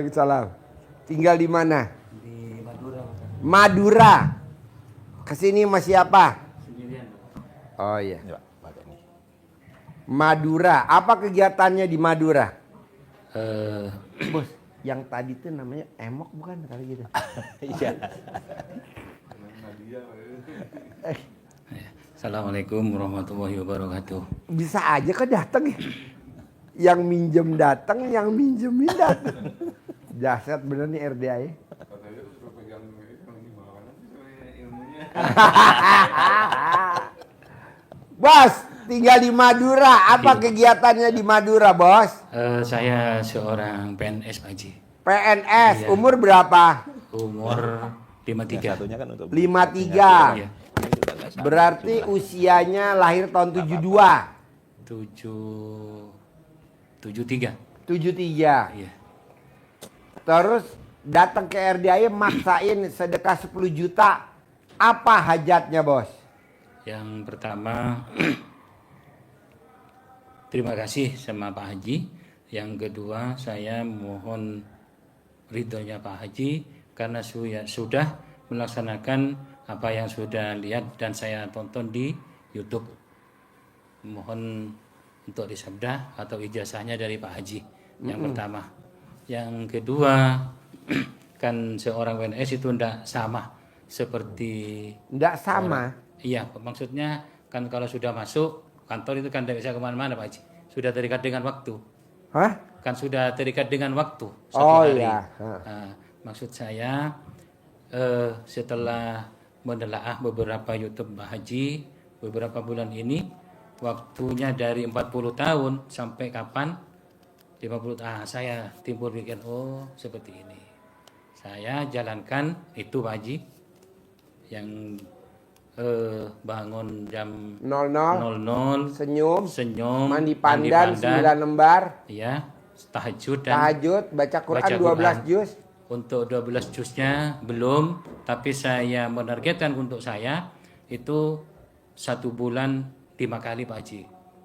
Salam. Tinggal di mana? Di Madura. Madura. Kesini sama siapa? Sendirian. Oh iya. Ya, pakai ini. Madura. Apa kegiatannya di Madura? Eh, Bos, yang tadi tuh namanya Emok bukan kali gitu? Iya. Assalamualaikum warahmatullahi wabarakatuh. Bisa aja kan datang ya. Yang minjem datang, yang minjemin datang. Dahsyat bener nih RDA ya. Bos, tinggal di Madura. Apa kegiatannya di Madura, Bos? Saya seorang PNS Pak Haji. PNS, Iya. umur berapa? Umur 53. Satunya kan untuk 53. Iya. Berarti usianya lahir tahun 72. 73. 73. Iya. Terus datang ke RDA maksain sedekah 10 juta. Apa hajatnya, Bos? Yang pertama terima kasih sama Pak Haji. Yang kedua saya mohon ridhonya Pak Haji karena sudah melaksanakan apa yang sudah lihat dan saya tonton di YouTube. Mohon untuk disabda atau ijazahnya dari Pak Haji. Yang pertama. Yang kedua, kan seorang PNS itu tidak sama seperti Nggak sama. iya, maksudnya kan kalau sudah masuk kantor itu kan tidak bisa kemana-mana Pak Haji. Sudah terikat dengan waktu. Hah? Kan sudah terikat dengan waktu satu Oh hari. iya. Nah, maksud saya setelah menelaah beberapa YouTube Pak Haji beberapa bulan ini, waktunya dari 40 tahun sampai kapan? 50 saya timbul pikir, oh seperti ini. Saya jalankan itu Pak Haji yang bangun jam 00. 00, Senyum. senyum, Mandi pandan 9 lembar. ya, tahajud dan Tahajud, baca Quran baca 12 Quran. juz. Untuk 12 jusnya belum, tapi saya menargetkan untuk saya itu 1 bulan 5 kali Pak Haji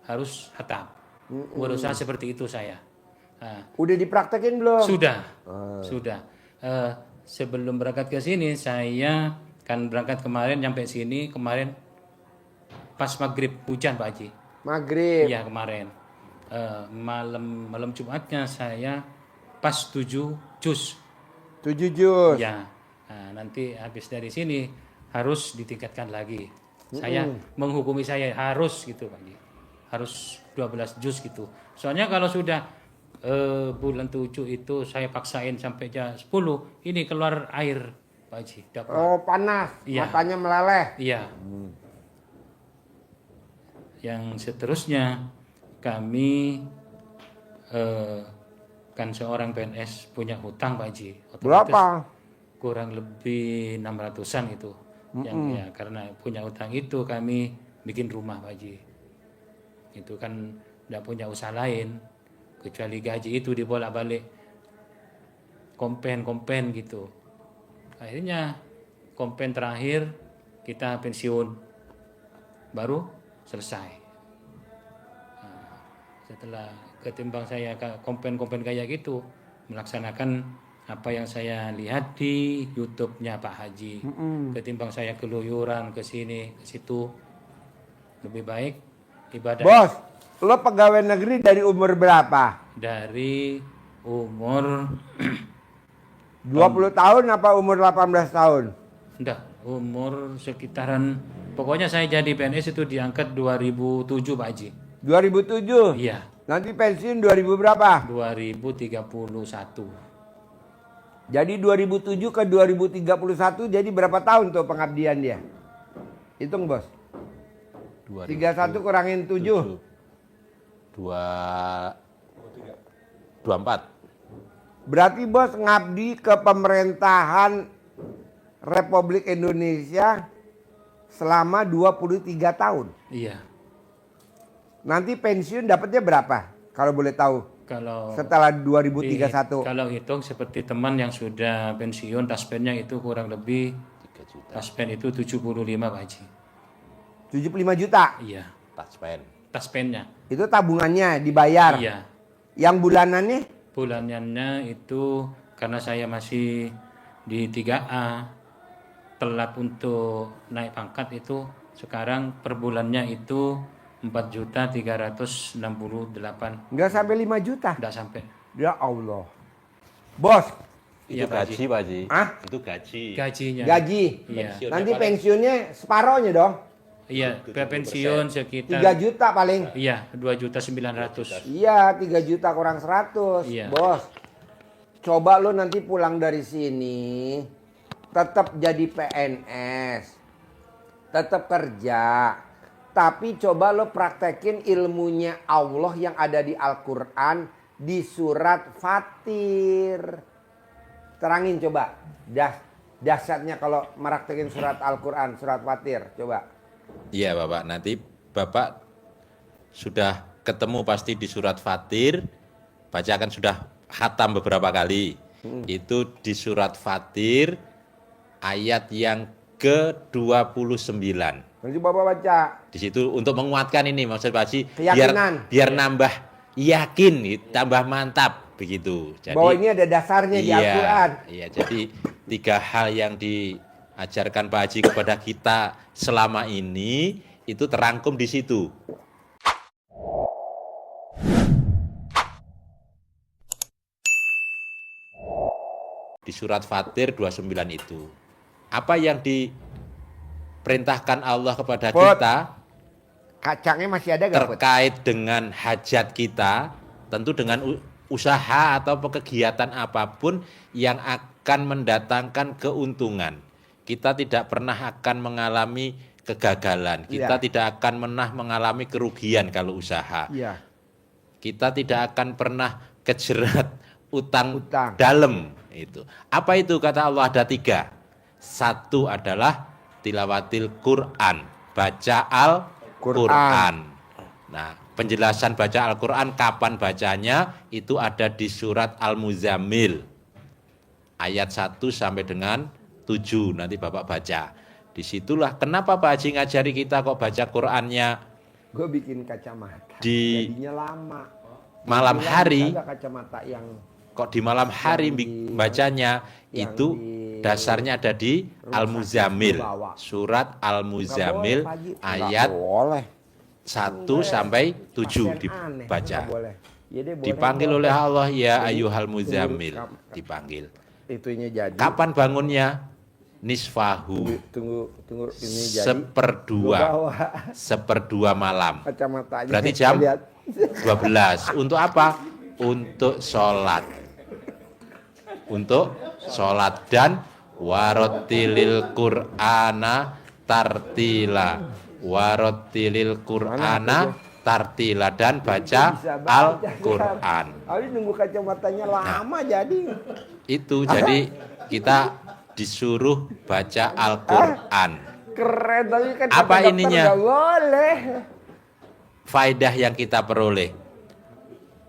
harus khatam. Berusaha seperti itu saya. Nah, Udah dipraktekin belum? sudah. Sebelum berangkat ke sini saya kan berangkat kemarin nyampe sini kemarin pas maghrib hujan Pak Haji. Maghrib. Iya kemarin. Malam Jumatnya saya pas 7 juz. 7 juz. Ya, nah, nanti habis dari sini harus ditingkatkan lagi. Saya menghukumi saya harus gitu Pak Haji. Harus 12 juz gitu. Soalnya kalau sudah bulan 7 itu saya paksain sampai jam 10, ini keluar air Pak Haji. Oh, panas. Iya. Matanya meleleh. Iya. Yang seterusnya kami kan seorang PNS punya hutang Pak Haji. Otomatis Berapa? kurang lebih 600-an itu. Yang ya karena punya hutang itu kami bikin rumah Pak Haji. Itu kan tidak punya usaha lain kecuali gaji itu dibolak-balik kompen gitu. Akhirnya kompen terakhir kita pensiun baru selesai. Nah, setelah ketimbang saya kompen kayak gitu melaksanakan apa yang saya lihat di YouTube-nya Pak Haji, ketimbang saya keluyuran ke sini ke situ, lebih baik ibadah. Bos, lo pegawai negeri dari umur berapa? Dari umur 20 tahun apa umur 18 tahun? enggak, umur sekitaran pokoknya saya jadi PNS itu diangkat 2007 Pak Haji. 2007? Iya, Nanti pensiun 2000 berapa? 2031. Jadi 2007 ke 2031 jadi berapa tahun tuh pengabdian dia? Hitung, Bos. 31 kurangin 7. 24. Berarti Bos ngabdi ke pemerintahan Republik Indonesia selama 23 tahun. Iya. Nanti pensiun dapatnya berapa? Kalau boleh tahu. Kalau Setelah 2031. kalau hitung seperti teman yang sudah pensiun taspennya itu kurang lebih 3 juta. taspen itu 75 Pak Haji. 75 juta. Iya, Taspen. taspennya. Itu tabungannya dibayar. Iya. Yang bulanannya Bulanannya itu karena saya masih di 3A, telat untuk naik pangkat itu sekarang per bulannya itu 4.368.000. Nggak sampai 5 juta. Enggak sampai. Ya Allah. Bos, Iya, Itu Pak Haji. gaji, Pak Haji. Hah? Itu gaji. Gajinya. gaji. Iya. Nanti pensiunnya separohnya dong. Iya, ke pensiun 3 sekitar juta paling. iya, 2.900.000. Iya, 3 juta kurang 100. Iya. Bos, coba lo nanti pulang dari sini, tetap jadi PNS, tetap kerja. Tapi coba lo praktekin ilmunya Allah yang ada di Al-Quran di surat Fatir. Terangin coba, dahsyatnya kalau meraktekin surat Al-Quran, surat Fatir. Coba. Iya Bapak, nanti Bapak sudah ketemu pasti di surat Fatir, bacakan sudah khatam beberapa kali. Itu di surat Fatir ayat yang ke-29. Nanti Bapak baca. Di situ untuk menguatkan ini maksud Pak Haji, Keyakinan. biar nambah yakin, tambah mantap begitu. Jadi Bahwa ini ada dasarnya di Al-Quran. Iya, jadi 3 hal yang diajarkan Pak Haji kepada kita selama ini itu terangkum di situ. Di surat Fatir 29 itu. Apa yang diperintahkan Allah kepada Put. kita Kacangnya masih ada gak, Put? terkait dengan hajat kita, tentu dengan usaha atau kegiatan apapun yang akan mendatangkan keuntungan. Kita tidak pernah akan mengalami kegagalan, kita Iya. tidak akan pernah mengalami kerugian kalau usaha. Iya. Kita tidak akan pernah kejerat utang Utang. dalam itu. Apa itu kata Allah? Ada 3. Satu adalah tilawatil Quran, baca Al-Quran. Nah, penjelasan baca Al-Quran kapan bacanya itu ada di surat Al-Muzammil ayat 1 sampai dengan 7. Nanti Bapak baca. Disitulah kenapa Pak Haji ngajari kita kok baca Qurannya Gue bikin kacamata. Di Jadinya lama. malam Bilang hari. bisa nggak kacamata yang Kok di malam hari Yang di- bacanya yang itu di dasarnya ada di rumah Al-Muzammil. sakit dibawa. Surat Al-Muzammil Nggak boleh, Pak Haji. ayat Nggak boleh. 1 sampai 7 Pasien aneh. dibaca. Nggak boleh. Ya deh, boleh, Dipanggil boleh. oleh Allah ya Jadi, ayyuhal tunggu, muzammil. kap- Dipanggil. Itunya jadi. Kapan bangunnya? Nisfahu. Tunggu ini jadi. Gua Seperdua. bawa Seperdua malam. kacamatanya. Berarti jam Lihat. 12. Untuk apa? Untuk sholat. Untuk sholat dan warotilil Qur'ana tartila. Warotilil Qur'ana tartila dan baca Bisa baca. Al-Quran. Habis nunggu kacamatanya lama jadi. Itu jadi kita disuruh baca Al-Quran. Keren tapi kan Apa kata dokter ininya? nggak boleh. Faedah yang kita peroleh,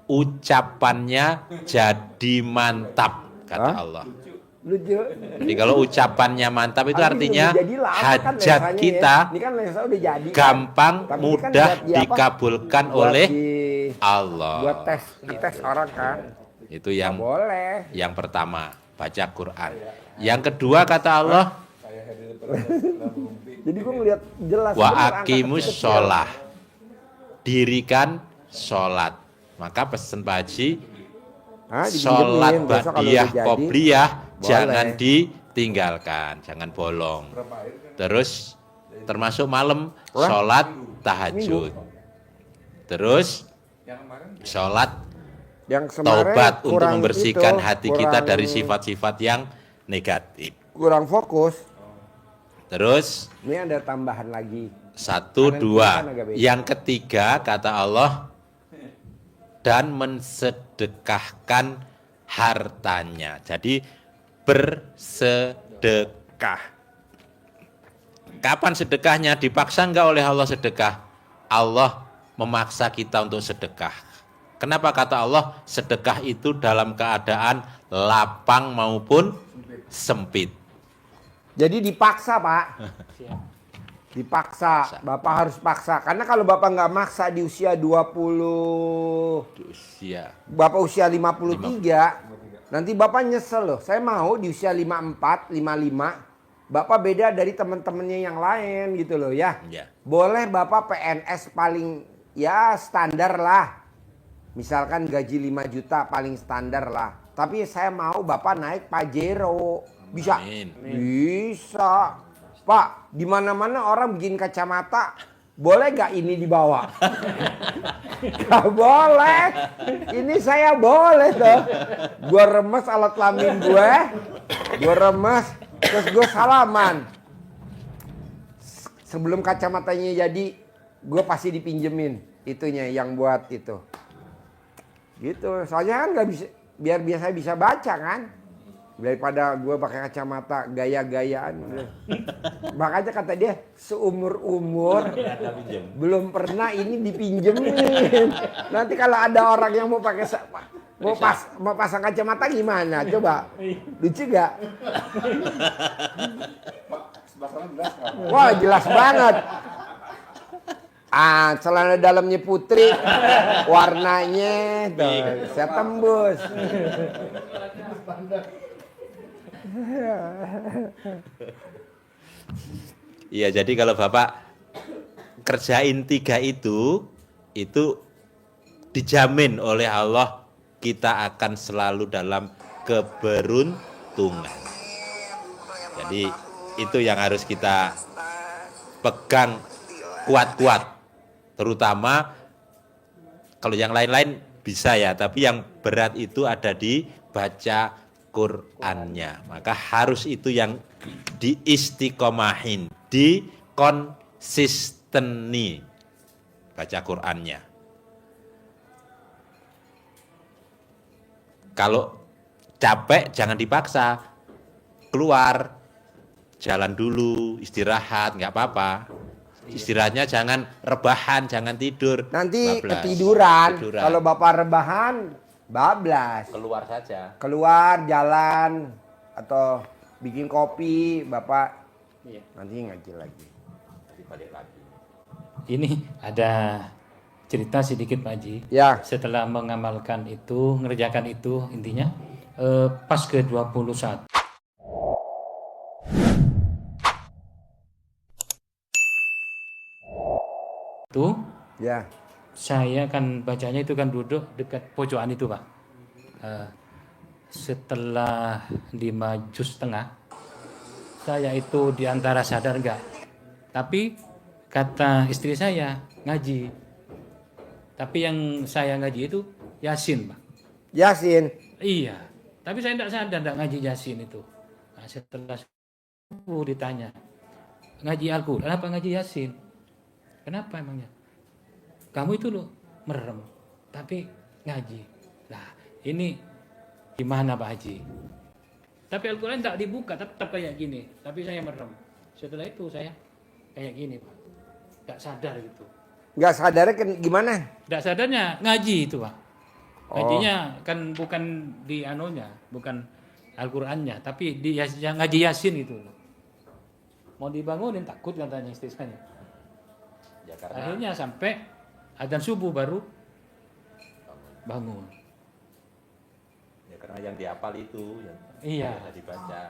ucapannya jadi mantap kata Hah? Allah. Lucu. Jadi kalau ucapannya mantap itu Habis artinya nunggu jadi lama kan hajat lesanya kita ya. Ini kan lensa udah jadi. kan. gampang, Tapi ini kan mudah buat di apa? dikabulkan Buat oleh di- Allah. Buat tes orang kan. Itu yang Boleh. yang pertama, baca Quran. Yang kedua kata Allah, Jadi gue ngeliat jelas. wa bener angka aqimus kecil-kecil. sholah, dirikan sholat. Maka pesen Pak Haji, Hah, dipinjemin. sholat Besok kalau badiyah, udah jadi, qobliyah boleh. jangan ditinggalkan, jangan bolong. Terus termasuk malam Wah. sholat tahajud. Terus sholat Yang kemarin taubat untuk kurang membersihkan itu, hati kita kurang- dari sifat-sifat yang negatif. kurang fokus. Terus Ini ada tambahan lagi. 1, Kanan 2. kiri kan agak beda. Yang ketiga kata Allah, dan mensedekahkan hartanya. Jadi bersedekah. Kapan sedekahnya? Dipaksa enggak oleh Allah sedekah? Allah memaksa kita untuk sedekah. Kenapa kata Allah sedekah itu dalam keadaan lapang maupun sempit? Jadi dipaksa, Pak. Dipaksa. Bapak harus paksa. Karena kalau Bapak nggak maksa di usia 20, Usia Bapak usia 53, Nanti Bapak nyesel loh. Saya mau di usia 54, 55, Bapak beda dari teman-temannya yang lain gitu loh ya. Ya. Boleh Bapak PNS paling ya standar lah. Misalkan gaji 5 juta paling standar lah. Tapi saya mau Bapak naik Pajero. Bisa? Amin. Bisa. Pak, di mana-mana orang bikin kacamata. Boleh gak ini dibawa? Gak boleh. Ini saya boleh tuh. Gue remes alat kelamin gue. Gue remes. Terus gue salaman. Sebelum kacamatanya jadi, gue pasti dipinjemin. Itunya yang buat itu. Gitu. Soalnya kan gak bisa. Biar biasa bisa baca kan. Daripada gue pakai kacamata gaya-gayaan. Makanya kata dia seumur-umur belum pernah ini dipinjemin. Nanti kalau ada orang yang mau pakai mau pasang kacamata gimana? Coba. Lucu gak? Wah, jelas banget. Celana dalamnya Putri, warnanya tuh, saya tembus. Iya, jadi kalau Bapak kerjain 3 itu dijamin oleh Allah kita akan selalu dalam keberuntungan. Jadi itu yang harus kita pegang kuat-kuat. Terutama kalau yang lain-lain bisa ya, tapi yang berat itu ada di baca Qur'annya. Maka harus itu yang diistiqomahin, dikonsisteni baca Qur'annya. Kalau capek jangan dipaksa, keluar, jalan dulu, istirahat, nggak apa-apa. Istirahatnya jangan rebahan, jangan tidur. Nanti bablas. ketiduran. Kalau Bapak rebahan, bablas. Keluar saja. Keluar, jalan, atau bikin kopi, Bapak nanti ngaji lagi. Balik lagi. Ini ada cerita sedikit Pak Haji. Ya. Setelah mengamalkan itu, mengerjakan itu intinya pas ke 21. Itu Ya. saya kan bacanya itu kan duduk dekat pojokan itu Pak. Setelah 5 juz setengah, saya itu diantara sadar enggak. Tapi kata istri saya ngaji. Tapi yang saya ngaji itu Yasin Pak. Yasin. Iya. Tapi saya tidak sadar tidak ngaji Yasin itu. Nah, setelah subuh ditanya, ngaji Al-Quran apa ngaji Yasin? Kenapa emangnya? Kamu itu loh merem, tapi ngaji. Nah, ini gimana Pak Haji? Tapi Al-Quran tak dibuka, tetap kayak gini. Tapi saya merem. Setelah itu saya kayak gini Pak. Gak sadar gitu. Nggak sadarnya gimana? Gak sadarnya ngaji itu Pak. Ngajinya kan bukan di anunya, bukan Al-Qurannya, tapi di yang ngaji Yasin itu. Mau dibangunin takut katanya istri saya. Ya, karena Akhirnya sampai adzan subuh baru bangun. ya karena yang dihafal itu yang Iya. biasa dibaca.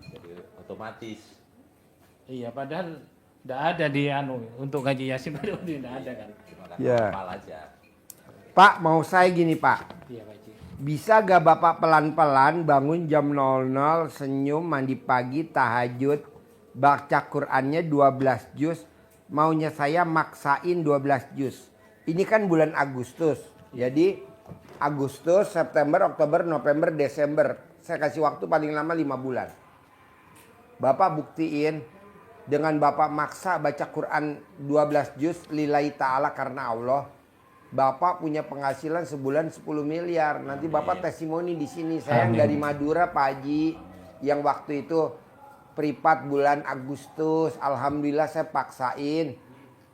Jadi otomatis. Iya, padahal tidak ada di anu untuk ngaji Yasin baru tidak ada kan. Cuma Ya. hafal aja. Pak, mau saya gini Pak. Iya Pak Haji. Bisa gak Bapak pelan-pelan bangun jam 00, senyum, mandi pagi, tahajud, baca Qur'annya 12 juz. Maunya saya maksain 12 juz. Ini kan bulan Agustus. Jadi Agustus, September, Oktober, November, Desember. Saya kasih waktu paling lama 5 bulan. Bapak buktiin dengan Bapak maksa baca Quran 12 juz lillahi ta'ala karena Allah. Bapak punya penghasilan sebulan 10 miliar. Nanti Bapak testimoni di sini. Saya yang dari Madura Pak Haji, yang waktu itu privat bulan Agustus, alhamdulillah saya paksain.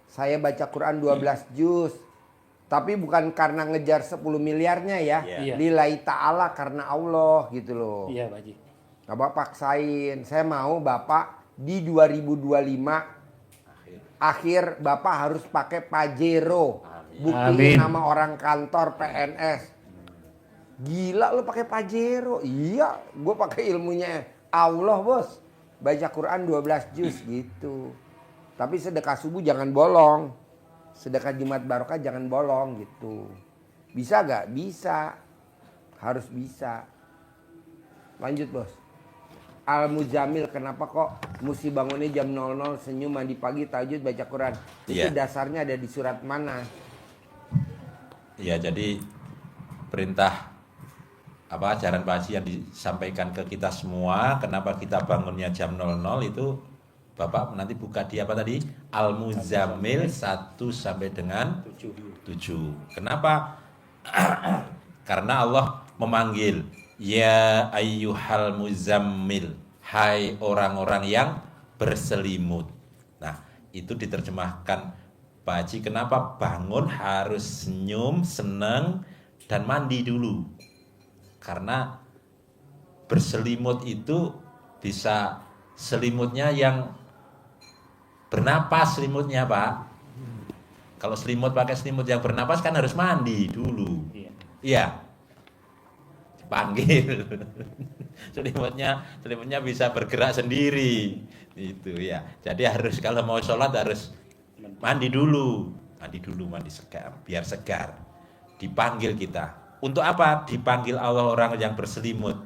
Saya baca Quran 12 juz. Tapi bukan karena ngejar 10 miliarnya ya. Iya. Lillahi ta'ala karena Allah gitu loh. Iya Pak Haji. Bapak paksain. Saya mau Bapak di 2025 akhir Bapak harus pakai Pajero. Buktiin Amin. nama orang kantor PNS. Gila lo pakai Pajero. Iya, gue pakai ilmunya Allah bos. Baca Quran 12 juz gitu. Tapi sedekah subuh jangan bolong. Sedekah Jumat Barokah jangan bolong gitu. Bisa gak? Bisa. Harus bisa. Lanjut bos. Al-Muzammil kenapa kok mesti bangunnya jam 00 senyum mandi pagi tahajud baca Quran? Itu Iya. dasarnya ada di surat mana? Ya, jadi perintah ajaran Pak Haji yang disampaikan ke kita semua, kenapa kita bangunnya jam 00 itu Bapak nanti buka di apa tadi? Al-Muzammil 1 sampai dengan 7. Kenapa? Karena Allah memanggil, ya ayyuhal muzammil, hai orang-orang yang berselimut. Nah, itu diterjemahkan Pak Haji, kenapa bangun harus senyum, senang, dan mandi dulu. Karena berselimut itu bisa selimutnya yang bernapas selimutnya Pak. Kalau selimut pakai selimut yang bernapas kan harus mandi dulu. Iya. Dipanggil. Selimutnya bisa bergerak sendiri. Itu ya. Jadi harus kalau mau sholat harus mandi dulu, mandi segar, biar segar. Dipanggil kita. Untuk apa? Dipanggil Allah orang yang berselimut.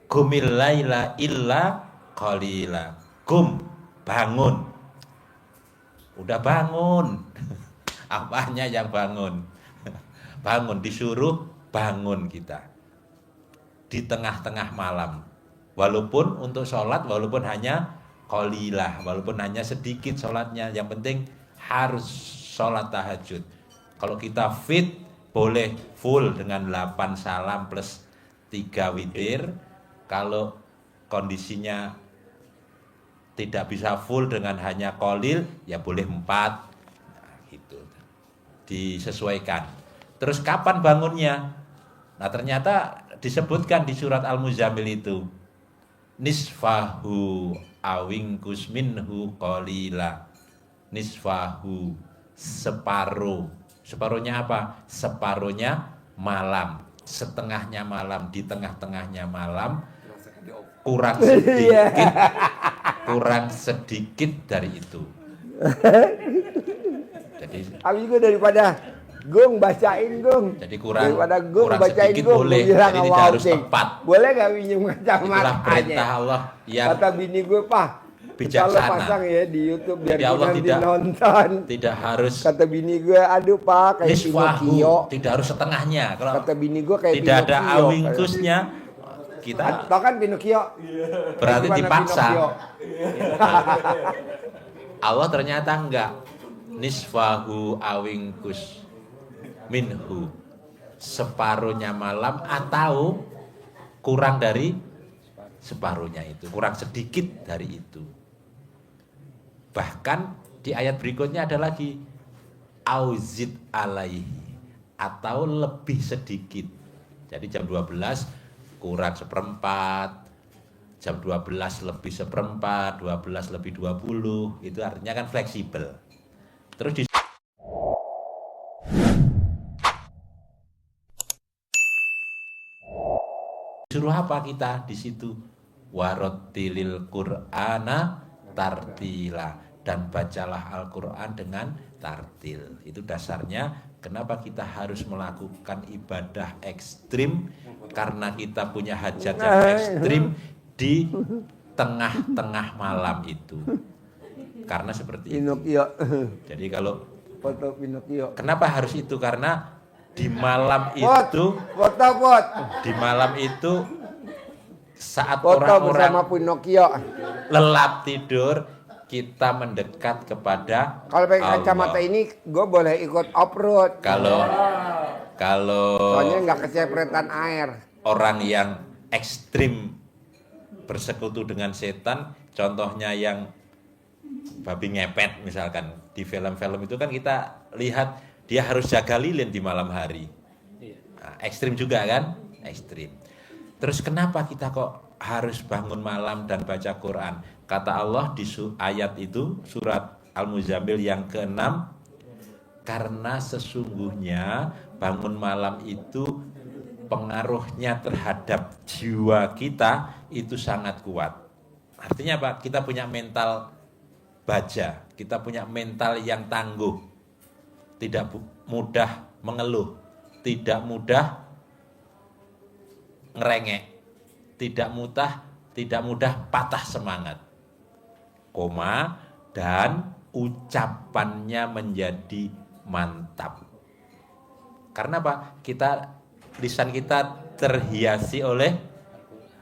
Qumil laila illa qalila. Qum, bangun. Udah bangun. Apanya yang bangun? Bangun, disuruh bangun kita. Di tengah-tengah malam. Walaupun untuk sholat, walaupun hanya qalilah, walaupun hanya sedikit sholatnya, yang penting harus sholat tahajud. Kalau kita fit, boleh full dengan 8 salam plus 3 witir. Kalau kondisinya tidak bisa full dengan hanya qalil, ya boleh 4. Nah, gitu. Disesuaikan. Terus kapan bangunnya? Nah, ternyata disebutkan di surat Al-Muzammil itu. Nisfahu awingkus minhu qalila. Nisfahu, separuh. Separuhnya apa? Separuhnya malam. Setengahnya malam, di tengah-tengahnya malam. Kurang sedikit. Kurang sedikit dari itu. Jadi Abis gue daripada Gung bacain Gung. Jadi kurang daripada Gung kurang bacain sedikit Gung, boleh. gua bilang Jadi tidak sama harus outing. tepat. Boleh gak pinjem Itulah kacamatanya? perintah Allah yang Kata bini gue, Pak, bijaksana. kalau pasang ya di YouTube biar Jadi gue Allah nanti nonton. tidak harus Kata bini gue, aduh Pak, kayak nisfahu, Pinocchio. tidak harus setengahnya. Kalau Kata bini gue kayak tidak ada Pinocchio. awingkusnya, kita Tau kan Pinocchio? berarti Gimana dipaksa. Pinocchio? Allah ternyata enggak. Nisfahu awingkus minhu, separuhnya malam atau kurang dari separuhnya itu, kurang sedikit dari itu. Bahkan di ayat berikutnya ada lagi auzid alaihi, atau lebih sedikit. Jadi jam 12 kurang seperempat, jam 12 lebih seperempat, 12 lebih 20, itu artinya kan fleksibel. Terus disuruh apa kita di situ? Warattilil Qur'ana tartila, dan bacalah Al-Qur'an dengan tartil. Itu dasarnya kenapa kita harus melakukan ibadah ekstrim, karena kita punya hajat yang ekstrim di tengah-tengah malam itu. Karena seperti itu. Pinocchio. Jadi kalau Foto Pinocchio. kenapa harus itu? Karena di malam Pot, itu, pot. di malam itu saat Foto bersama orang-orang Pinocchio. lelap tidur, kita mendekat kepada Kalau pakai Allah. kacamata ini, gue boleh ikut off-road. Kalau Soalnya nggak kecepretan air. orang yang ekstrim bersekutu dengan setan, contohnya yang babi ngepet misalkan, di film-film itu kan kita lihat dia harus jaga lilin di malam hari. Nah, ekstrim juga kan? Ekstrim. Terus kenapa kita kok harus bangun malam dan baca Quran? Kata Allah di ayat itu, surat Al-Muzammil yang ke-6, karena sesungguhnya bangun malam itu pengaruhnya terhadap jiwa kita itu sangat kuat. Artinya apa? Kita punya mental baja, kita punya mental yang tangguh, tidak mudah mengeluh, tidak mudah ngerengek, tidak mudah patah semangat. Dan ucapannya menjadi mantap. Karena apa? Lisan kita terhiasi oleh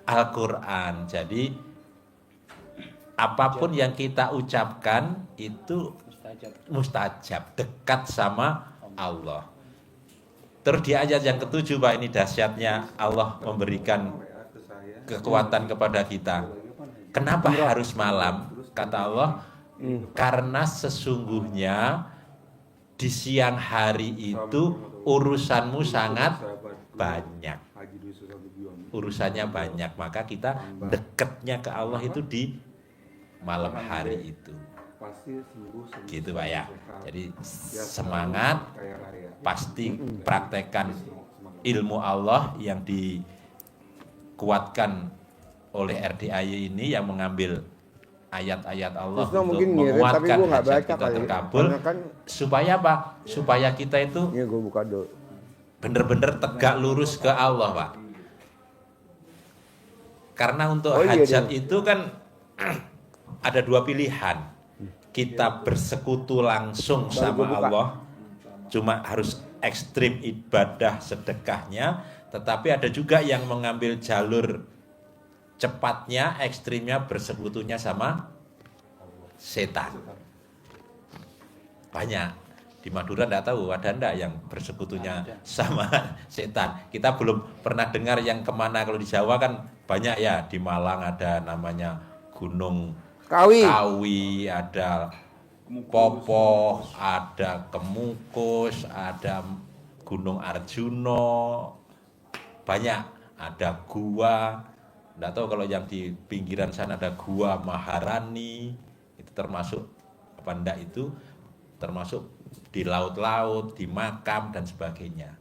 Al-Quran. Jadi apapun yang kita ucapkan itu mustajab, dekat sama Allah. Terus di ayat yang ke-7 Pak, ini dahsyatnya Allah memberikan kekuatan kepada kita. Kenapa harus malam? Kata Allah, karena sesungguhnya di siang hari itu urusanmu sangat banyak. Urusannya banyak, maka kita dekatnya ke Allah itu di malam hari itu. Gitu Pak ya. Jadi semangat, pasti praktekkan ilmu Allah yang dikuatkan oleh RDAY ini, yang mengambil ayat-ayat Allah Terus untuk mungkin ngirit, tapi menguatkan gua nggak hajat baca kita kali. terkabul. Karena kan Supaya apa? Supaya kita itu ini gue buka dulu. bener-bener tegak lurus ke Allah Pak. Karena untuk Oh, iya, hajat iya. itu kan ada dua pilihan. Kita bersekutu langsung Baru sama gua buka. Allah, cuma harus ekstrim ibadah sedekahnya. Tetapi ada juga yang mengambil jalur cepatnya, ekstrimnya bersekutunya sama setan. Banyak. Di Madura enggak tahu ada enggak yang bersekutunya sama setan. Kita belum pernah dengar yang kemana. Kalau di Jawa kan banyak ya. Di Malang ada namanya Gunung Kawi. Kawi, ada Popoh, ada Kemukus, ada Gunung Arjuno, banyak, ada gua. Enggak tahu kalau yang di pinggiran sana ada gua Maharani, itu termasuk apa enggak, itu termasuk di laut-laut, di makam dan sebagainya.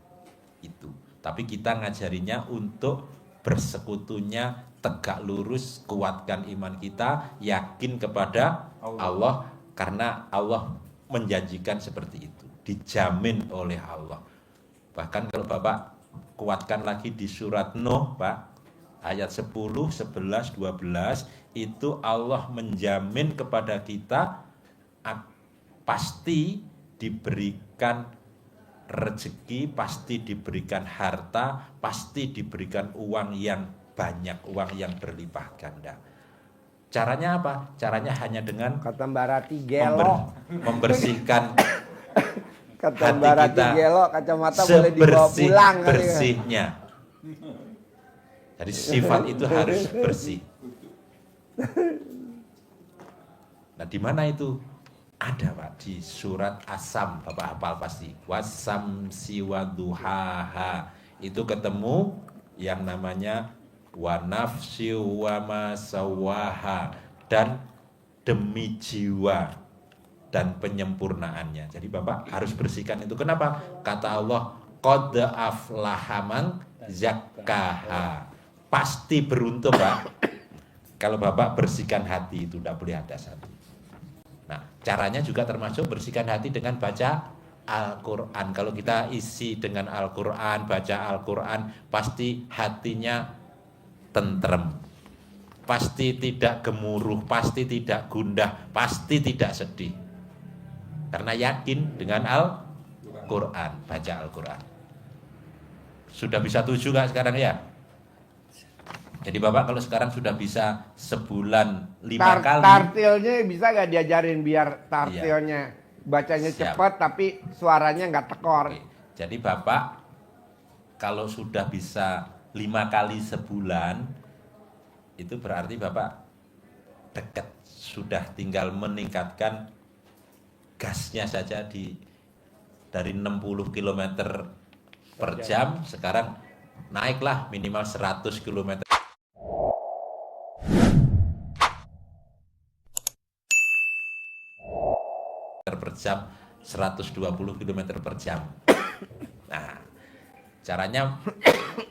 Itu. Tapi kita ngajarinya untuk bersekutunya tegak lurus, kuatkan iman kita, yakin kepada Allah, karena Allah menjanjikan seperti itu, dijamin oleh Allah. Bahkan kalau Bapak kuatkan lagi di surat Nuh Pak, ayat 10, 11, 12, itu Allah menjamin kepada kita pasti diberikan rezeki, pasti diberikan harta, pasti diberikan uang yang banyak, uang yang berlimpah ganda. Caranya apa? Caranya hanya dengan Kata Mbak Rati gelo. membersihkan Kata hati Mbak Rati kita gelo, kacamata boleh dibawa pulang kali ya. bersihnya. Jadi sifat itu harus bersih. Nah, di mana itu? Ada Pak, di surat As-Sam, Bapak hafal pasti. Wasamsi waduhaha. Itu ketemu yang namanya wa nafsi wa ma sawaha, dan demi jiwa dan penyempurnaannya. Jadi Bapak harus bersihkan itu. Kenapa? Kata Allah, qad aflaha man zakkaha. Pasti beruntung Pak kalau Bapak bersihkan hati itu, tidak boleh ada satu. Nah, caranya juga termasuk bersihkan hati dengan baca Al-Quran. Kalau kita isi dengan Al-Quran, baca Al-Quran, pasti hatinya tentrem, pasti tidak gemuruh, pasti tidak gundah, pasti tidak sedih. Karena yakin dengan Al-Quran, baca Al-Quran. Sudah bisa 7 gak sekarang ya? Jadi Bapak kalau sekarang sudah bisa sebulan 5 kali. Tartilnya bisa gak diajarin biar tartilnya bacanya Siap. cepat tapi suaranya nggak tekor. Oke. Jadi Bapak kalau sudah bisa 5 kali sebulan, itu berarti Bapak dekat, sudah tinggal meningkatkan gasnya saja dari 60 km per jam, sekarang naiklah minimal 100 km per jam, 120 km per jam. Nah, caranya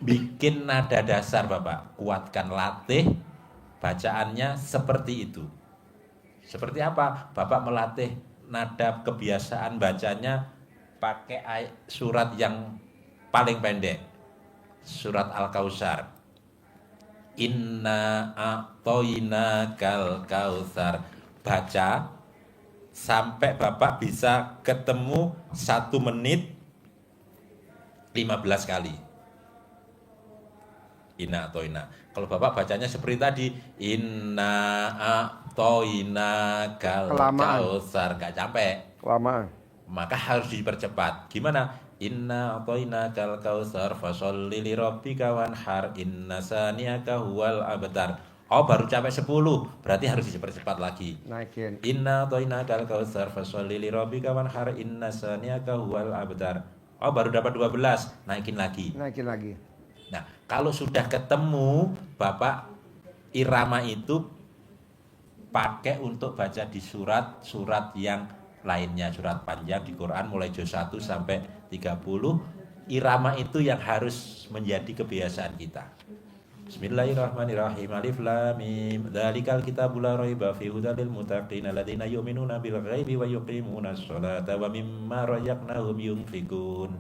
bikin nada dasar Bapak, kuatkan, latih bacaannya seperti itu. Seperti apa? Bapak melatih nada kebiasaan bacanya pakai surat yang paling pendek. Surat Al-Kautsar. Inna a'toina kal kautsar. Baca sampai Bapak bisa ketemu 1 menit 15 kali. Inna a'toina. Kalau Bapak bacanya seperti tadi, Inna a'toina kal Kelamaan. kautsar, nggak capek. Kelamaan. Maka harus dipercepat. Gimana? Inna a'toina kal kautsar fasholli li rabbika wanhar inna saniyaka huwal abtar. Oh, baru capek 10, berarti harus dipercepat lagi. Naikin. Inna a'toina kal kautsar fasholli li rabbika wanhar inna saniyaka huwal abtar. Oh, baru dapat 12, naikin lagi. Naikin lagi. Nah, kalau sudah ketemu, Bapak irama itu pakai untuk baca di surat-surat yang lainnya, surat panjang di Quran mulai juz 1 sampai 30. Irama itu yang harus menjadi kebiasaan kita. Bismillahirrahmanirrahim. Alif lam mim. Dzalikal kitabul la raiba fihi hudal lil muttaqin alladzina yu'minuna bil ghaibi wa yuqimunas sholata wa mimma razaqnahum yunfikun.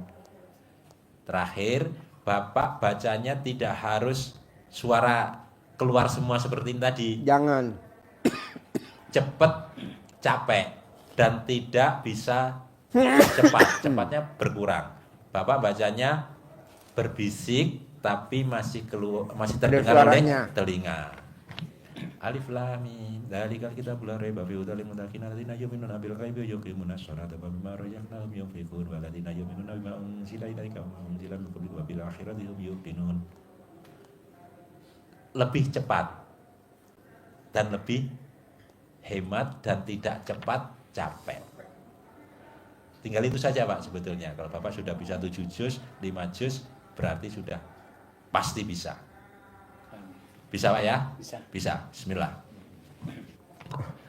Terakhir, Bapak bacanya tidak harus suara keluar semua seperti tadi. Jangan. Cepet, capek, dan tidak bisa cepat. Cepatnya berkurang. Bapak bacanya berbisik tapi masih terdengar oleh telinga. Alif lam mim. Dzalikal kitabul la raiba fihi hudal lil muttaqin alladzina yu'minuna bil ghaibi wa yuqimunas sholata wa mimma razaqnahum yunfiqun walladzina yu'minuna bima unzila ilaika wa unzila min qablika wa bil akhirati hum yuqinun. Lebih cepat dan lebih hemat dan tidak cepat capek. Tinggal itu saja Pak sebetulnya. Kalau Bapak sudah bisa 7 juz, 5 juz, berarti sudah pasti bisa. Bisa Pak ya? Bisa. Bisa. Bismillah.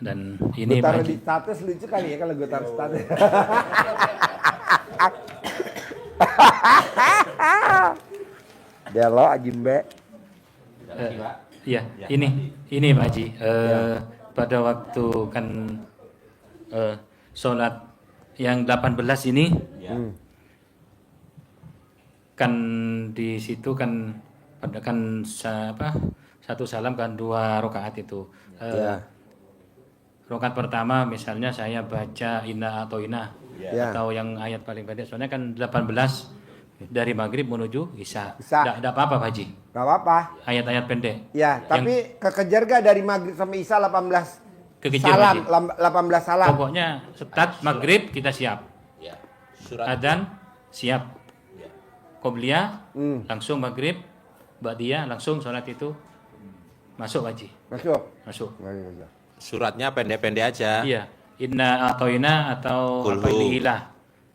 Dan Gue ini taruh bagi di status lucu kali ya kalau gue taruh status. Delo Ajimbe. ya ini Pak Haji. Pada waktu kan sholat yang 18 ini Ya. kan di situ kan pada kan satu salam kan 2 rakaat itu. Ya. Rakaat pertama misalnya saya baca inna atau inna Ya. atau yang ayat paling pendek soalnya kan 18 dari maghrib menuju isya. Isya. Tidak apa-apa Pak Haji. Gak apa-apa. Ayat-ayat pendek. Ya, tapi kekejar gak dari maghrib sampai isya 18 Kekejar, salam, Haji. 18 salam. Pokoknya start maghrib kita siap. Ya. Surat Adzan siap. ya. Qobliyah Hmm. langsung maghrib, ba'diyah langsung sholat itu masuk Pak Haji. Masuk. Masuk. Suratnya pendek-pendek aja. Iya. Inna atau ina atau Kulhu. apa liilah.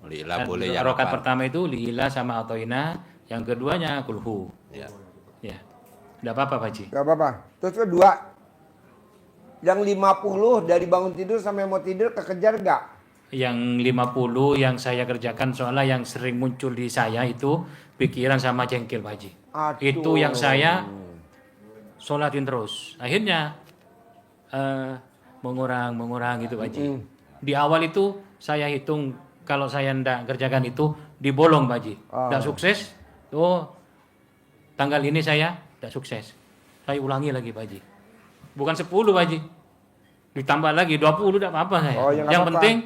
Lilah boleh yang Rokat apa? pertama itu liilah sama atau ina, yang keduanya kulhu. Ya. Ya. Tidak apa-apa Pak Haji. Gak apa-apa. Terus kedua, yang 50 dari bangun tidur sampai mau tidur kekejar gak? Yang 50 yang saya kerjakan soalnya yang sering muncul di saya itu pikiran sama jengkel Pak Haji. Aduh. Itu yang saya sholatin terus. Akhirnya mengurang gitu Pak Haji. Di awal itu saya hitung kalau saya ndak kerjakan itu dibolong Pak Haji. Ndak sukses. Oh, tanggal ini saya ndak sukses. Saya ulangi lagi Pak Haji. Bukan 10 Pak Haji. Ditambah lagi 20 ndak apa-apa saya. Oh, ya nggak yang apa-apa. penting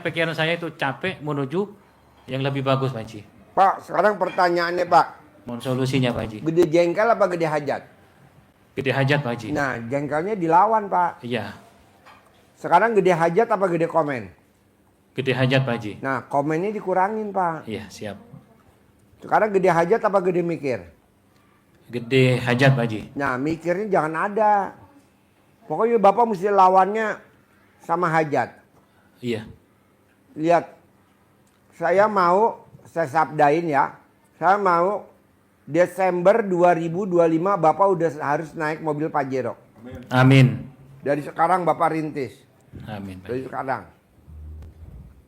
pikiran saya itu capek menuju yang lebih bagus Pak Haji. Pak, sekarang pertanyaannya Pak. Mohon solusinya Pak Haji. Gede jengkel apa gede hajat? Gede hajat Pak Haji. Nah, jengkelnya dilawan Pak. Iya, Sekarang gede hajat apa gede komen? gede hajat Pak Haji. Nah, komennya dikurangin Pak. Iya, siap. Sekarang gede hajat apa gede mikir? Gede hajat Pak Haji. Nah, mikirnya jangan ada. Pokoknya Bapak mesti lawannya sama hajat. Iya. Lihat, saya sabdain ya. Saya mau Desember 2025 Bapak udah harus naik mobil Pajero. Amin. Dari sekarang Bapak rintis. Amin. Pak Dari Haji. sekarang.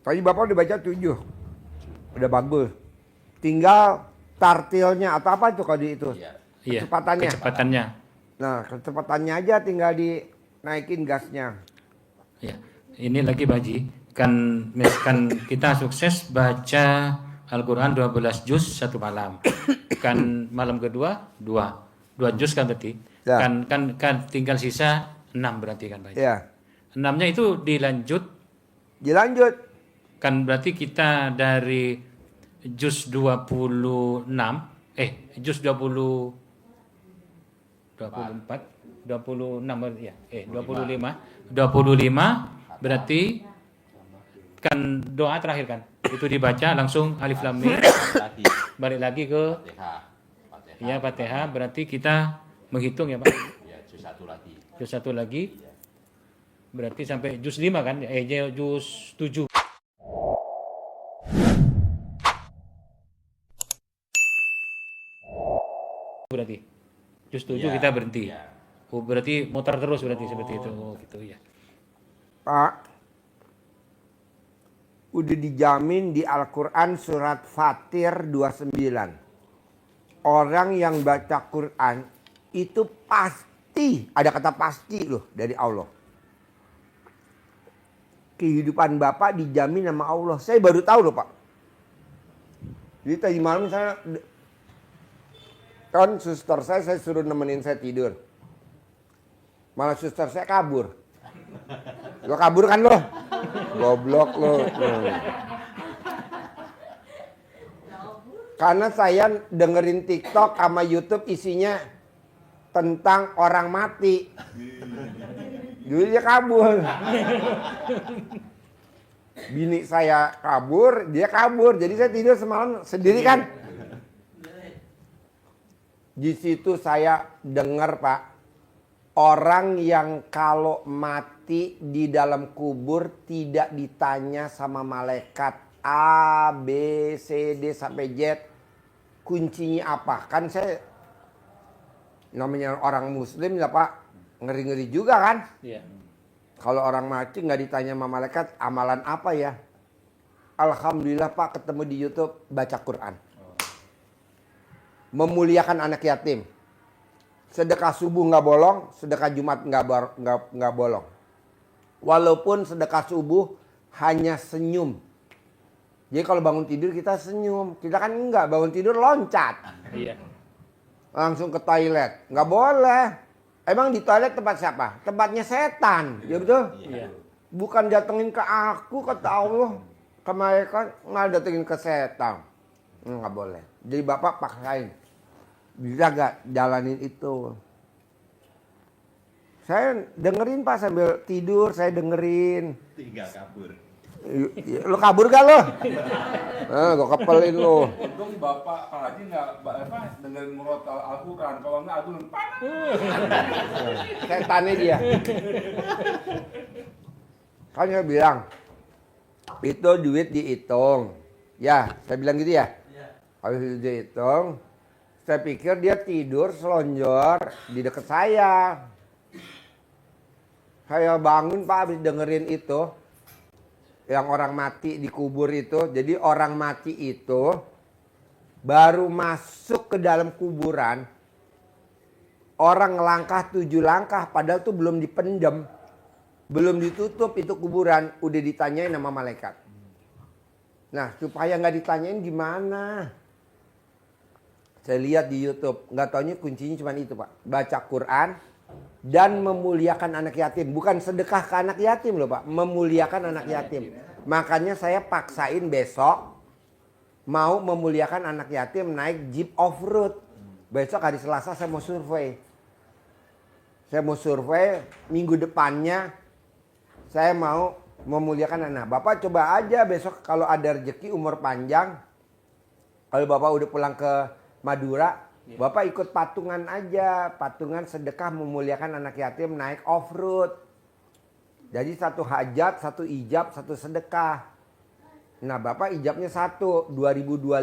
Tadi Bapak udah baca 7. Udah bagus. Tinggal tartilnya atau apa itu kalau di itu? Iya. Iya, Kecepatannya. kecepatannya. Nah, kecepatannya aja tinggal dinaikin gasnya. Ya, ini lagi Pak Haji. Kan kita sukses baca Al-Quran 12 juz satu malam. Kan malam kedua 2 juz kan berarti. Ya. Kan tinggal sisa 6 berarti kan Pak Haji. Ya, 6-nya itu dilanjut. dilanjut. Kan berarti kita dari juz 26 juz 24 26 ya 25 berarti kan doa terakhir kan itu dibaca langsung alif lam mim Lagi. balik lagi ke Fatihah. ya Fatihah berarti kita menghitung ya Pak Ya, juz 1 lagi. juz 1 lagi berarti sampai juz 5 kan juz 7 berarti juz 7 Ya, kita berhenti. ya. Oh, berarti muter terus berarti seperti itu. Oh, gitu ya. Pak, udah dijamin di Al-Quran surat Fatir 29. Orang yang baca Quran itu pasti, ada kata pasti loh dari Allah. Kehidupan Bapak dijamin sama Allah. Saya baru tahu loh Pak. Jadi tadi malam saya, kan suster saya suruh nemenin saya tidur. Malah suster saya kabur. Lo kabur kan lo? Goblok lo. Karena saya dengerin TikTok sama YouTube isinya tentang orang mati. Jadi dia kabur. Bini saya kabur, dia kabur. Jadi saya tidur semalam sendiri kan. Di situ saya dengar Pak, orang yang kalau mati di dalam kubur tidak ditanya sama malaikat A, B, C, D sampai Z. Kuncinya apa? Kan saya namanya orang muslim ya Pak, ngeri-ngeri juga kan. Iya. Kalau orang mati nggak ditanya sama malaikat, amalan apa ya? Alhamdulillah Pak ketemu di YouTube baca Quran. Memuliakan anak yatim. Sedekah subuh nggak bolong, sedekah Jumat nggak bolong. Walaupun sedekah subuh hanya senyum. Jadi kalau bangun tidur kita senyum, kita kan enggak bangun tidur loncat, Iya. langsung ke toilet, nggak boleh. Emang di toilet tempat siapa? Tempatnya setan, ya betul? Iya. Bukan datengin ke aku kata Allah, ke malaikat nggak datengin ke setan, nggak boleh. Jadi Bapak paksain, bisa gak jalanin itu? Saya dengerin Pak sambil tidur, saya dengerin. Tinggal kabur. Lo kabur gak lo? Gue kepelin lo. Untung Bapak Pak Haji nggak dengerin murotal Al-Quran. Kalau nggak aku Setannya dia. Kan saya bilang, itu duit dihitung. Ya, saya bilang gitu ya. Habis itu dihitung, saya pikir dia tidur selonjor di dekat saya. Saya bangun Pak habis dengerin itu. Yang orang mati dikubur itu. Jadi orang mati itu baru masuk ke dalam kuburan. Orang ngelangkah 7 langkah padahal tuh belum dipendem. Belum ditutup itu kuburan. Udah ditanyain sama malaikat. Nah supaya nggak ditanyain gimana? Saya lihat di YouTube. Nggak taunya kuncinya cuma itu Pak. Baca Quran. Dan memuliakan anak yatim. Bukan sedekah ke anak yatim loh Pak. Memuliakan anak yatim. Makanya saya paksain besok. Mau memuliakan anak yatim naik Jeep Off-Road. Besok hari Selasa saya mau survei. Saya mau survei minggu depannya. Saya mau memuliakan anak. Bapak coba aja besok kalau ada rezeki umur panjang. Kalau Bapak udah pulang ke Madura. Bapak ikut patungan aja, patungan sedekah memuliakan anak yatim naik off-road. Jadi satu hajat, satu ijab, satu sedekah. Nah Bapak ijabnya satu, 2025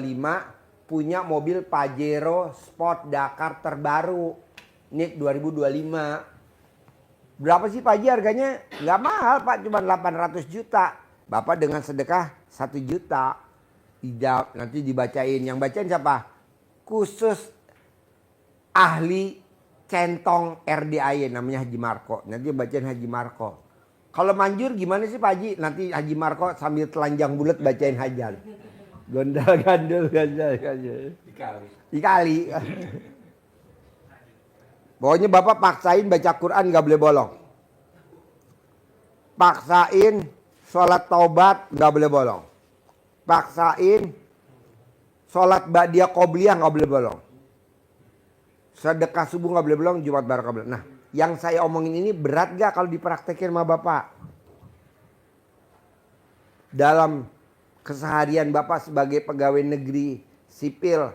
punya mobil Pajero Sport Dakar terbaru. NIK 2025. Berapa sih Pak Haji harganya? Nggak mahal Pak, cuma 800 juta. Bapak dengan sedekah 1 juta. Ijab, nanti dibacain. Yang bacain siapa? khusus ahli centong RDAY namanya Haji Marco. Nanti bacain Haji Marco. Kalau manjur gimana sih Pak Haji? Nanti Haji Marco sambil telanjang bulat bacain hajar. Gondal gandul gandal gandul. Dikali. Pokoknya Bapak paksain baca Quran gak boleh bolong. Paksain sholat taubat gak boleh bolong. Paksain sholat ba'diyah qobliyah gak boleh bolong. Sedekah subuh gak boleh bolong, Jumat Barakah boleh. Nah, yang saya omongin ini berat gak kalau dipraktekin sama Bapak? Dalam keseharian Bapak sebagai pegawai negeri sipil,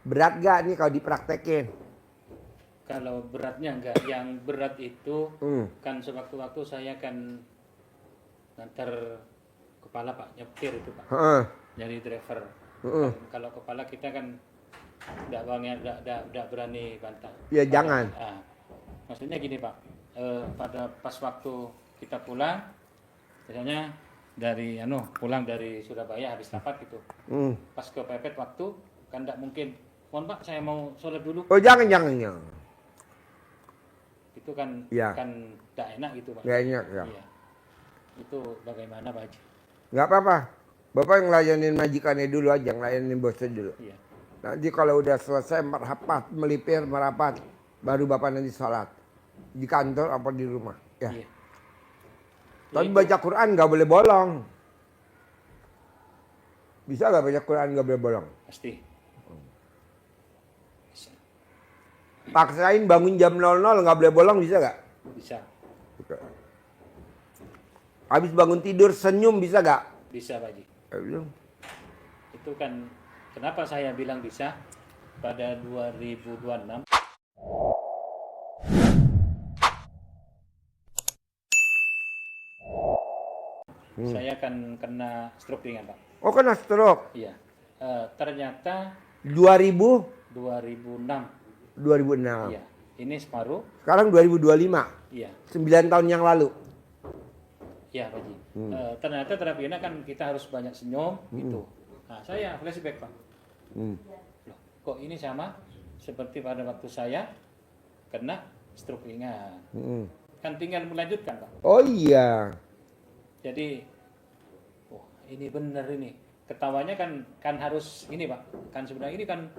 berat gak nih kalau dipraktekin? Kalau beratnya enggak, yang berat itu kan sewaktu-waktu saya kan ngantar kepala Pak, nyetir itu Pak, jadi driver. Kalau kepala kita kan enggak berani bantah. Ya jangan. Maksudnya gini Pak, pada pas waktu kita pulang, biasanya dari pulang dari Surabaya habis rapat gitu, pas kepepet waktu kan enggak mungkin, mohon Pak saya mau sholat dulu. Oh jangan. Itu kan Ya. kan enggak enak gitu Pak. Nggak enak ya. Iya. Itu bagaimana Pak Haji? Nggak apa-apa. Bapak yang ngelayanin majikannya dulu aja, ngelayanin bosnya dulu. Iya. Nanti kalau udah selesai merapat, melipir, merapat, baru Bapak nanti sholat. Di kantor apa di rumah. Ya. Iya. Tapi baca Quran nggak boleh bolong. Bisa nggak baca Quran nggak boleh bolong? Pasti. Bisa. Paksain bangun jam 00 nggak boleh bolong bisa nggak? Bisa. Habis bangun tidur senyum bisa nggak? Bisa Pak Haji. Belum. Itu kan kenapa saya bilang bisa pada 2026 saya kan kena stroke ringan Pak. Oh kena stroke. Iya. Ternyata 2000? 2006. 2006. Iya. Ini separuh. Sekarang 2025. Iya. 9 tahun yang lalu. Iya Pak Haji. Ternyata terapi enak kan kita harus banyak senyum gitu. Nah saya flashback Pak. Loh, kok ini sama seperti pada waktu saya kena stroke ringan. Kan tinggal melanjutkan Pak. Oh iya. Jadi, ini benar ini. Ketawanya kan harus ini Pak. Kan sebenarnya ini kan,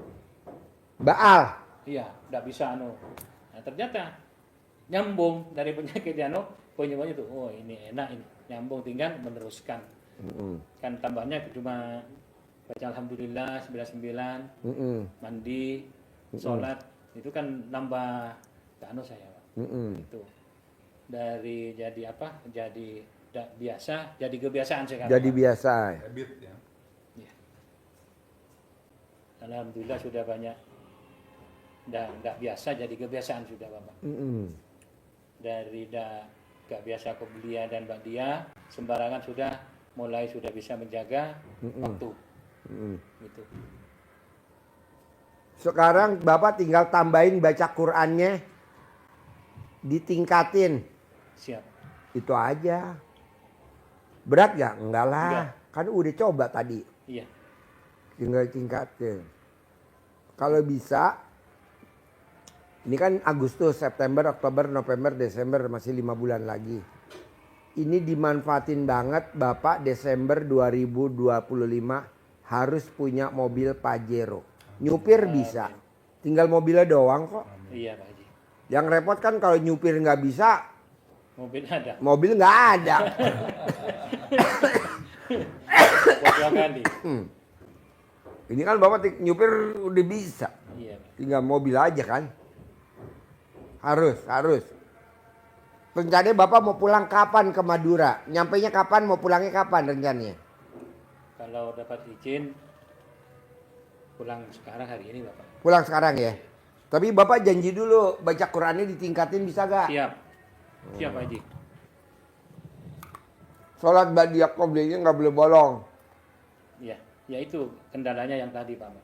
Baal. iya, nggak bisa Nah ternyata nyambung dari penyakit penyebabnya tuh. Oh ini enak ini, nyambung tinggal meneruskan. Kan tambahnya cuma baca alhamdulillah 99, mandi, sholat itu kan nambah saya Pak. Itu dari jadi apa? Jadi biasa, jadi kebiasaan sekarang. Jadi Pak. biasa. Habit ya. Ya. Alhamdulillah sudah banyak. Nggak biasa jadi kebiasaan sudah Bapak. Dari nggak biasa kebelia dan ba'diyah, sembarangan sudah bisa menjaga waktu. Gitu. Sekarang Bapak tinggal tambahin baca Qur'annya, ditingkatin. Siap. Itu aja. Berat gak? Enggak lah. Enggak. Kan udah coba tadi. Iya. Tinggal tingkatin. Kalau bisa, ini kan Agustus, September, Oktober, November, Desember, masih 5 bulan lagi. Ini dimanfaatin banget Bapak Desember 2025 harus punya mobil Pajero. Nyupir bisa. Tinggal mobilnya doang kok. Iya Pak Haji. Yang repot kan kalau nyupir nggak bisa, Mobil ada. mobil nggak ada. Dua kali. Ini kan Bapak nyupir udah bisa. Iya Pak. Tinggal mobil aja kan. Harus. Rencananya Bapak mau pulang kapan ke Madura? Nyampainya kapan? Mau pulangnya kapan rencananya? Kalau dapat izin pulang sekarang hari ini Bapak. Pulang sekarang ya. Tapi Bapak janji dulu baca Qurannya ditingkatin bisa gak? Siap. Siap Pak Haji. Sholat ba'diyah qobliyahnya nggak boleh bolong. Iya, ya itu kendalanya yang tadi Pak.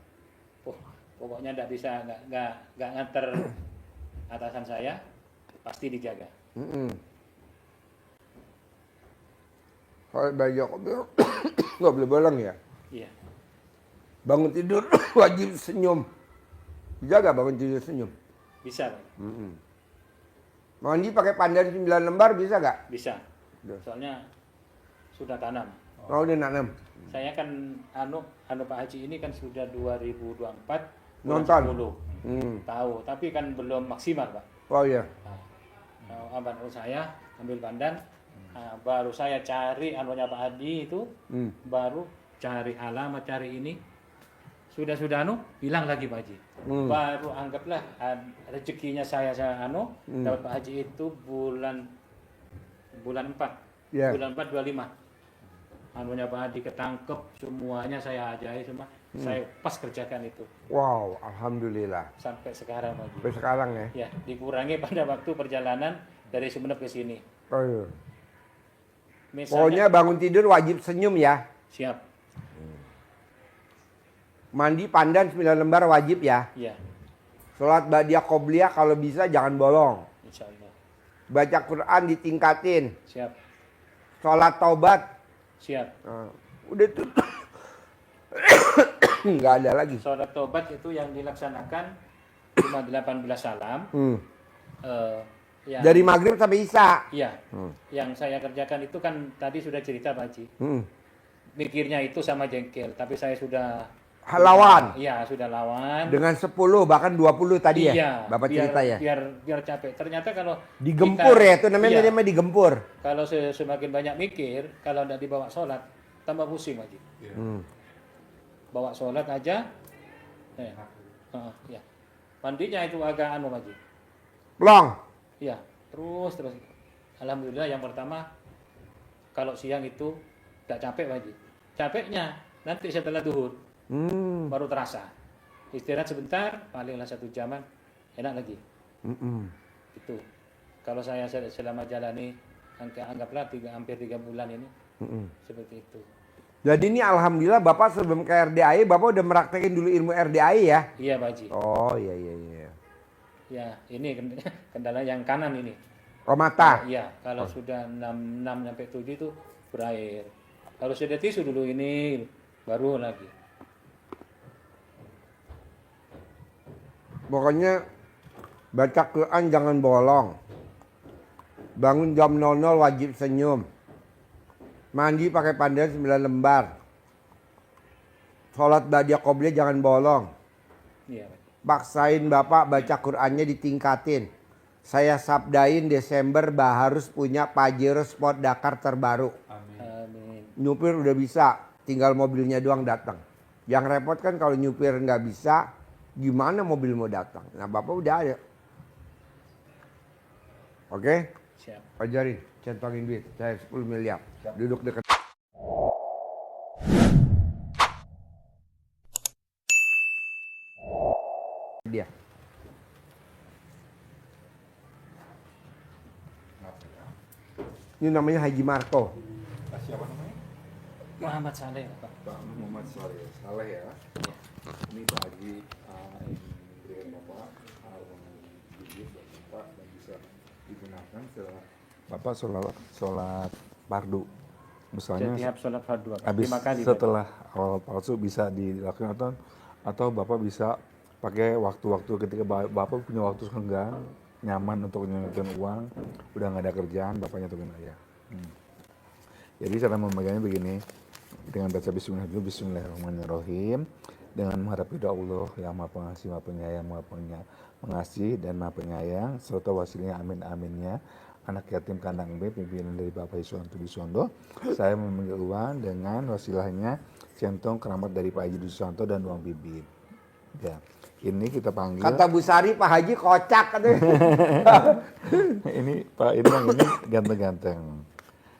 Pokoknya nggak bisa nggak nganter atasan saya, pasti dijaga. Sholat ba'diyah qobliyah nggak boleh bolong ya. Iya. Bangun tidur wajib senyum. Bisa gak bangun tidur senyum? Bisa, Pak. Mandi pakai pandan 9 lembar bisa gak? Bisa. Udah. Soalnya sudah tanam. Oh, udah nanam. Saya kan Pak Haji ini kan sudah 2024 bulan Nonton. 10. Tahu, tapi kan belum maksimal, Pak. Oh iya. Baru saya ambil pandan, baru saya cari anunya Pak Haji itu, baru cari alamat, cari ini. Sudah hilang lagi Pak Haji. Baru anggaplah rezekinya saya dapat Pak Haji itu bulan 4. Yeah. Bulan 4 25. Anunya Pak Haji ketangkep, semuanya saya ajarin semua. Saya pas kerjakan itu. Wow, alhamdulillah. Sampai sekarang Pak Haji. Sampai sekarang ya. Ya, dikurangi pada waktu perjalanan dari Sumeneb ke sini. Oh iya. Misalnya, Pokoknya bangun tidur wajib senyum ya. siap. Mandi pandan 9 lembar wajib ya. Iya, Sholat ba'diyah qobliyah kalau bisa jangan bolong. insya Allah. Baca Quran ditingkatin. Siap, Sholat taubat. siap. Udah tuh. Nggak ada lagi. Sholat tobat itu yang dilaksanakan cuma 18 salam. Yang, Dari maghrib sampai isya. Iya, yang saya kerjakan itu kan tadi sudah cerita Pak Haji. Mikirnya itu sama jengkel, tapi saya sudah Lawan. Iya, sudah lawan. Dengan 10 bahkan 20 tadi ya. Iya, Bapak biar, cerita ya. Biar capek. Ternyata kalau Digempur kita- ya, itu namanya iya, namanya digempur. kalau semakin banyak mikir, kalau tidak dibawa sholat, tambah pusing Pak Haji. Bawa sholat aja, ya. Mandinya itu agak Pak Haji. Plong. Iya, terus. Alhamdulillah yang pertama, kalau siang itu tidak capek Pak Haji. Capeknya nanti setelah duhur, baru terasa. Istirahat sebentar, palinglah 1 jaman, enak lagi. Itu. Kalau saya selama jalani, anggaplah hampir 3 bulan ini, seperti itu. Jadi ini alhamdulillah Bapak sebelum ke RDAI, Bapak udah meraktekin dulu ilmu RDAI ya? Iya Pak Haji. Oh iya. Ya, ini kendala yang kanan ini. Oh mata. Iya, kalau sudah 6 sampai 7 itu berair. Harus ada tisu dulu ini, baru lagi. Pokoknya baca Quran jangan bolong. Bangun jam 00 wajib senyum. Mandi pakai pandan 9 lembar. Sholat ba'diyah qobliyah jangan bolong. Iya, Pak. Paksain Bapak baca Qurannya ditingkatin. Saya sabdain Desember harus punya Pajero Sport Dakar terbaru. Amin. Nyupir udah bisa, tinggal mobilnya doang datang. Yang repot kan kalau nyupir nggak bisa, gimana mobil mau datang? Nah Bapak udah ada. Oke? Siap. Ajarin, centangin duit. Saya 10 miliar. Duduk dekat. Dia. Ini namanya Haji Marto. Siapa namanya? Muhammad Saleh, Pak. Pak Muhammad Saleh. Saleh ya. Ini Pak Haji yang berikan Bapak bibit buat Bapak dan bisa digunakan setelah Bapak sholat fardu. Misalnya Setiap sholat fardu, Pak. habis 5 kali. Pak. setelah awal palsu bisa dilakukan atau Bapak bisa pakai waktu-waktu ketika Bapak punya waktu senggang nyaman untuk nyetun uang, udah nggak ada kerjaan, Bapak nyetun aja. Jadi cara memegangnya begini, dengan baca Bismillahirrahmanirrahim, dengan mengharap ridha Allah yang Maha Pengasih, Maha Penyayang, Maha Pengasih dan Maha Penyayang, serta wasilnya amin aminnya, anak yatim kandang B, pimpinan dari Bapak Iswanto Bisondo, saya memanggil uang dengan wasilahnya centong keramat dari Pak Haji Iswanto dan uang bibit. Ya, ini kita panggil. Kata Bu Sari, Pak Haji kocak katanya. Ini Pak ini yang ini ganteng-ganteng.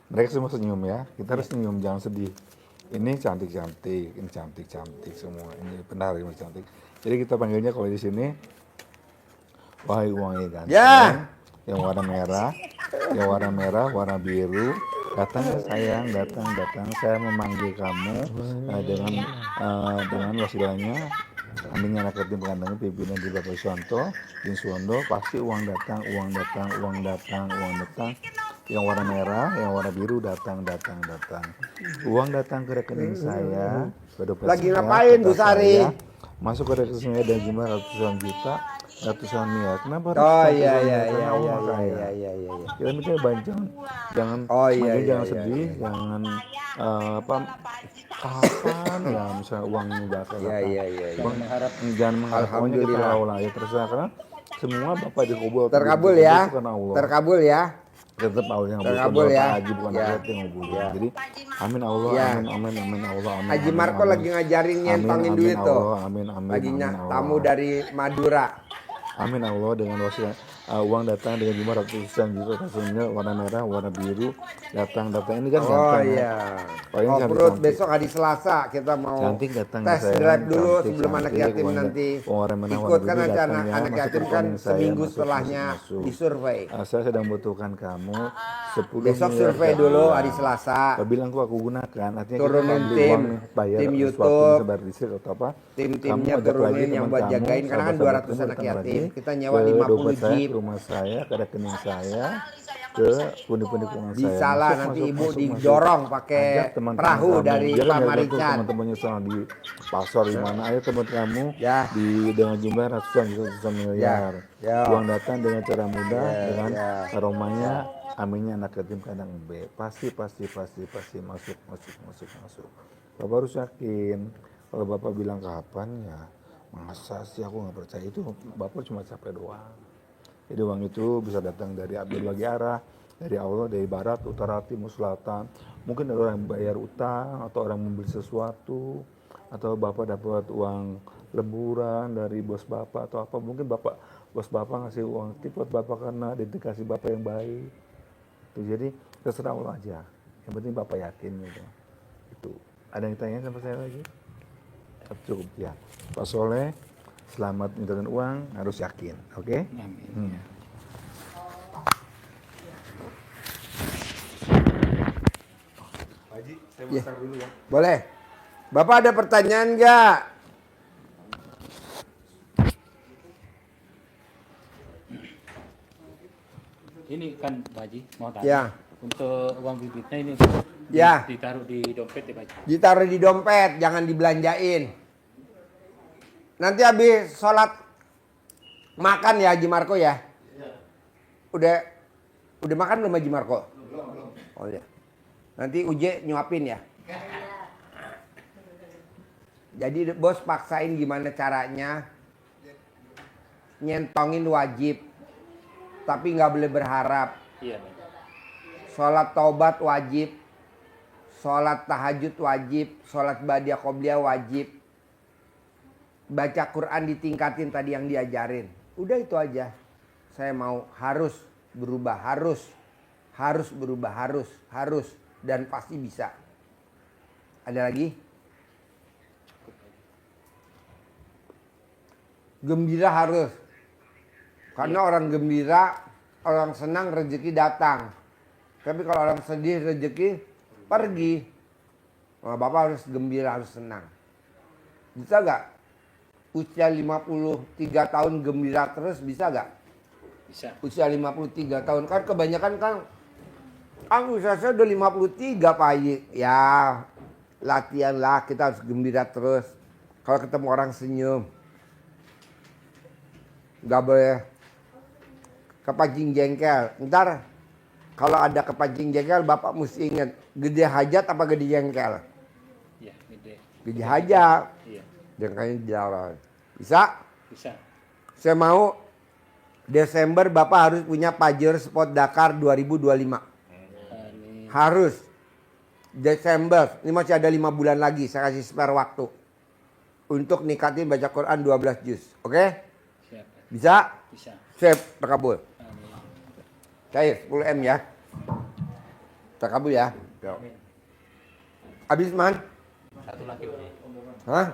Mereka semua senyum ya. Kita harus senyum, jangan sedih. Ini cantik-cantik, ini cantik-cantik semua. Ini benar ini cantik. Jadi kita panggilnya kalau di sini, wahai uangnya ganteng, Ya. yang warna merah, warna biru. Datang ya sayang, datang. Saya memanggil kamu dengan wasilahnya. Aminnya anak yatim kandangnya pimpinan di Bapak Iswanto, di Suwondo, pasti uang datang. Yang warna merah, yang warna biru datang. Uang datang ke rekening saya. Ke dompet Lagi saya, ngapain, ke Bu tas Sari? saya. masuk ke rekening saya dan jumlah ratusan juta, ratusan miliar. Kenapa harus Oh sampai iya sana? iya Karena iya Allah iya Maha Kaya. iya. Kita mikir banyak, jangan Oh iya makanya iya jangan iya. sedih, jangan apa kapan ya misalnya uangnya bakal Iya datang. iya iya. Bang, jangan mengharap pokoknya kita Alhamdulillah. Allah ya terserah karena semua Bapak dikubur Terkabul itu ya. karena Allah. Terkabul ya. Tetap Allah yang ngabulkan Terkabul doa ya. Pak Haji bukan Ya. saya yang ngabulin. Jadi amin Allah, Ya. amin Allah, amin. Haji amin, Marco amin. lagi ngajarin nyentongin Amin, duit tuh. Allah, amin Lagi Allah. tamu dari Madura. Amin Allah dengan wasilah uang datang dengan jumlah ratusan juta ratusan warna merah, warna biru datang ini kan Oh ganteng ya. iya. Oh, ini Oh cantik, perut cantik. besok hari Selasa kita mau Cantik datang tes sayang, drive dulu cantik, sebelum anak cantik, yatim warna- nanti warna merah, ikut warna kan biru acara datang ya, anak masuk yatim ke kan rekening saya, seminggu masuk. setelahnya disurvei. Saya sedang butuhkan kamu 10 Besok miliar survei per dulu bulan. hari Selasa. Apabila aku gunakan, artinya Turunin kita beli tim, uang, bayar tim sesuatu YouTube, sebar listrik atau apa. Tim-timnya Kamu ajak lagi turunin yang teman buat kamu, jagain karena kan sahabat-sahabat 200 kamu anak datang yatim. lagi Kita nyewa ke 50 dompet saya, jeep. ke rumah saya, ke rekening saya, ke pundi-pundi keuangan saya. Bisa lah Masuk, nanti masuk, ibu masuk, didorong masuk. pakai Ajak teman-teman perahu kamu. dari Jangan Pak biarkan Marican. teman-temannya sana di pasar di mana. Ayo teman kamu Ya. dengan jumlah ratusan juta ratusan miliar. Ya. Uang datang dengan cara mudah, dengan ya. aromanya, aminnya anak yatim kadang B. Pasti masuk. Bapak harus yakin. Kalau Bapak bilang kapan ya, masa sih aku nggak percaya itu. Bapak cuma capek doang. Jadi uang itu bisa datang dari berbagai arah, dari Allah, dari barat, utara, timur, selatan. Mungkin ada orang bayar utang atau orang membeli sesuatu, atau Bapak dapat uang lemburan dari bos Bapak atau apa. Mungkin bos Bapak ngasih uang tip buat Bapak karena dedikasi Bapak yang baik. Itu jadi terserah Allah aja. Yang penting Bapak yakin gitu. Itu. Ada yang tanya sama saya lagi? Cukup ya. Pak Soleh, selamat mendapatkan uang, harus yakin, oke? Amin. Pak Haji, saya Iya. besar dulu ya. Boleh. Bapak ada pertanyaan nggak? Ini kan Pak Haji mau tanya. Ya. Untuk uang bibitnya ini Ya. ditaruh di dompet ya Pak Haji. Ditaruh di dompet, jangan dibelanjain. Nanti habis sholat makan ya Haji Marco ya? Udah makan belum Haji Marco? Belum. Oh ya. Nanti Uje nyuapin ya? Jadi bos paksain gimana caranya nyentongin wajib. Tapi nggak boleh berharap. Iya Pak. Sholat taubat wajib. Sholat tahajud wajib. Sholat badiah qobliyah wajib. Baca Quran ditingkatin tadi yang diajarin. Udah itu aja. Saya mau harus berubah, harus berubah, harus dan pasti bisa. Ada lagi? Gembira harus. Karena orang gembira, orang senang rezeki datang. Tapi kalau orang sedih rezeki pergi. Nah, Bapak harus gembira, harus senang. Bisa gak? Usia 53 tahun gembira terus bisa gak? Bisa. Usia 53 tahun. Kan kebanyakan kan usia saya udah 53 Pak Haji. Ya latihan lah, kita harus gembira terus. Kalau ketemu orang senyum. Gak boleh kepancing jengkel. Ntar kalau ada kepancing jengkel Bapak mesti ingat. Gede hajat apa gede jengkel? Iya, gede. Gede hajat. Iya, Jengkelnya jalan. Bisa? bisa. Saya mau Desember Bapak harus punya Pajero Sport Dakar 2025. Ini Harus. Desember. Ini masih ada 5 bulan lagi. Saya kasih spare waktu. Untuk nikatin baca Quran 12 juz. Oke? siap. Bisa? Bisa. Sip. Terkabul. Amin. Cair 10M ya. Terkabul ya. Habis man? Satu lagi Pak Haji. Hah?